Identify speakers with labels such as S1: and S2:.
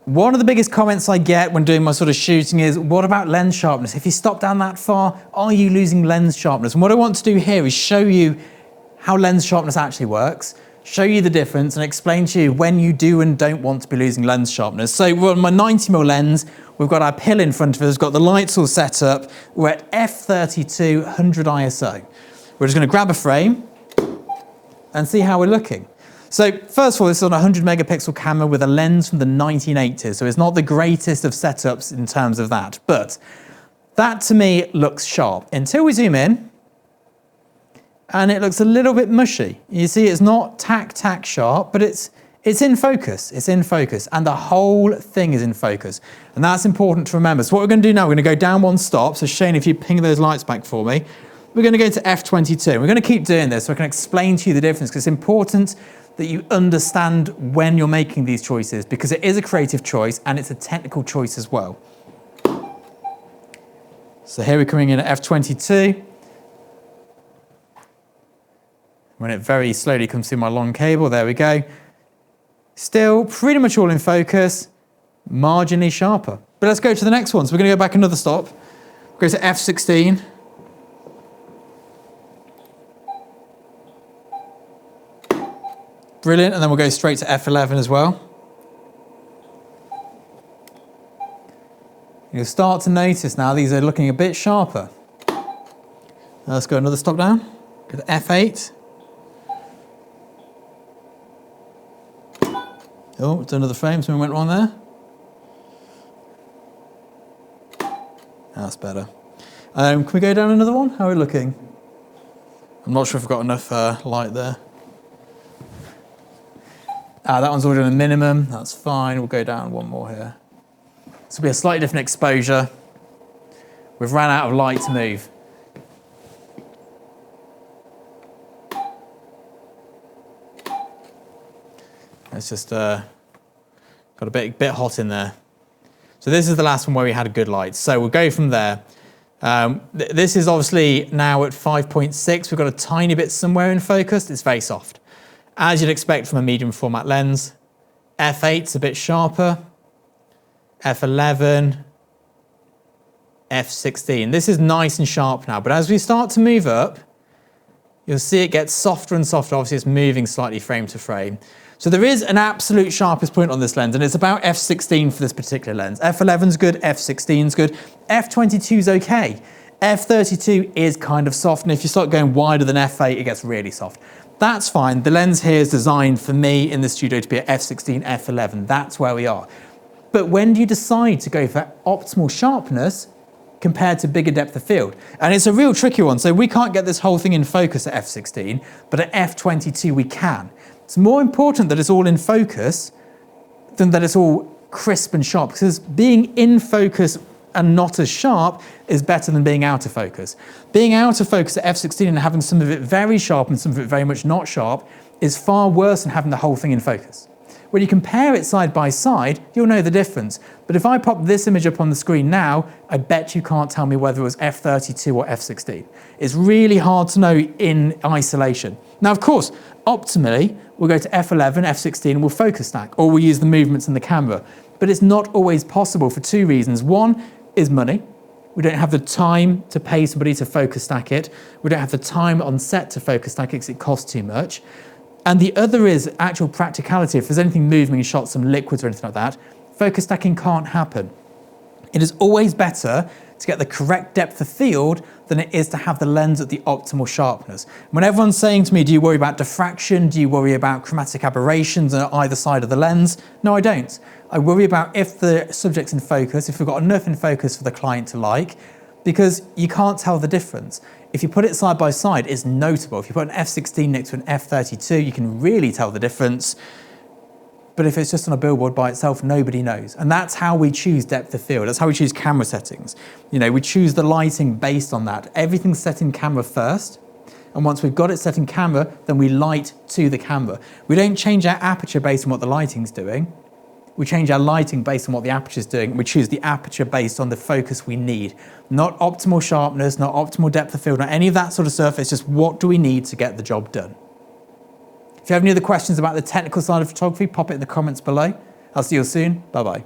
S1: One of the biggest comments I get when doing my sort of shooting is, what about lens sharpness? If you stop down that far, are you losing lens sharpness? And what I want to do here is show you how lens sharpness actually works, show you the difference, and explain to you when you do and don't want to be losing lens sharpness. So we're on my 90mm lens, we've got our pill in front of us, got the lights all set up, we're at f32, 100 ISO. We're just going to grab a frame and see how we're looking. So first of all, this is on a 100 megapixel camera with a lens from the 1980s, so it's not the greatest of setups in terms of that, but that to me looks sharp until we zoom in and it looks a little bit mushy. You see, it's not tack sharp, but it's in focus, and the whole thing is in focus, and that's important to remember. So what we're going to do now, we're going to go down one stop. So Shane, if you ping those lights back for me, we're going to go to f22. We're going to keep doing this so I can explain to you the difference, because it's important that you understand when you're making these choices, because it is a creative choice and it's a technical choice as well. So here we're coming in at f22. When it very slowly comes through my long cable, there we go. Still pretty much all in focus, marginally sharper. But let's go to the next one. So we're going to go back another stop. Go to f16. Brilliant, and then we'll go straight to f11 as well. You'll start to notice now these are looking a bit sharper. Let's go another stop down. Go to f8. Oh, it's another frame, something went wrong there. That's better. Can we go down another one? How are we looking? I'm not sure if I've got enough light there. That one's already on a minimum, that's fine. We'll go down one more here. This will be a slightly different exposure. We've ran out of light to move. It's just got a bit hot in there. So this is the last one where we had a good light. So we'll go from there. This is obviously now at 5.6. We've got a tiny bit somewhere in focus. It's very soft, as you'd expect from a medium format lens. f8's a bit sharper. f11, f16. This is nice and sharp now, but as we start to move up, you'll see it gets softer and softer. Obviously, it's moving slightly frame to frame. So there is an absolute sharpest point on this lens, and it's about f16 for this particular lens. f11's good, f16's good, f22's okay. f32 is kind of soft, and if you start going wider than f8, it gets really soft. That's fine. The lens here is designed for me in the studio to be at f16, f11. That's where we are. But when do you decide to go for optimal sharpness compared to bigger depth of field? And it's a real tricky one. So we can't get this whole thing in focus at f16, but at f22 we can. It's more important that it's all in focus than that it's all crisp and sharp, because being in focus and not as sharp is better than being out of focus. Being out of focus at f16 and having some of it very sharp and some of it very much not sharp is far worse than having the whole thing in focus. When you compare it side by side, you'll know the difference. But if I pop this image up on the screen now, I bet you can't tell me whether it was f32 or f16. It's really hard to know in isolation. Now, of course, optimally, we'll go to f11, f16, and we'll focus stack, or we'll use the movements in the camera. But it's not always possible for two reasons. One is money. We don't have the time to pay somebody to focus stack it. We don't have the time on set to focus stack it because it costs too much. And the other is actual practicality. If there's anything moving in shots, some liquids or anything like that, focus stacking can't happen. It is always better to get the correct depth of field than it is to have the lens at the optimal sharpness. When everyone's saying to me, do you worry about diffraction? Do you worry about chromatic aberrations on either side of the lens? No, I don't. I worry about if the subject's in focus, if we've got enough in focus for the client to like, because you can't tell the difference. If you put it side by side, it's notable. If you put an f16 next to an f32, you can really tell the difference. But if it's just on a billboard by itself, nobody knows. And that's how we choose depth of field. That's how we choose camera settings. You know, we choose the lighting based on that. Everything's set in camera first. And once we've got it set in camera, then we light to the camera. We don't change our aperture based on what the lighting's doing. We change our lighting based on what the aperture is doing. We choose the aperture based on the focus we need. Not optimal sharpness, not optimal depth of field, not any of that sort of stuff. It's just what do we need to get the job done. If you have any other questions about the technical side of photography, pop it in the comments below. I'll see you soon. Bye-bye.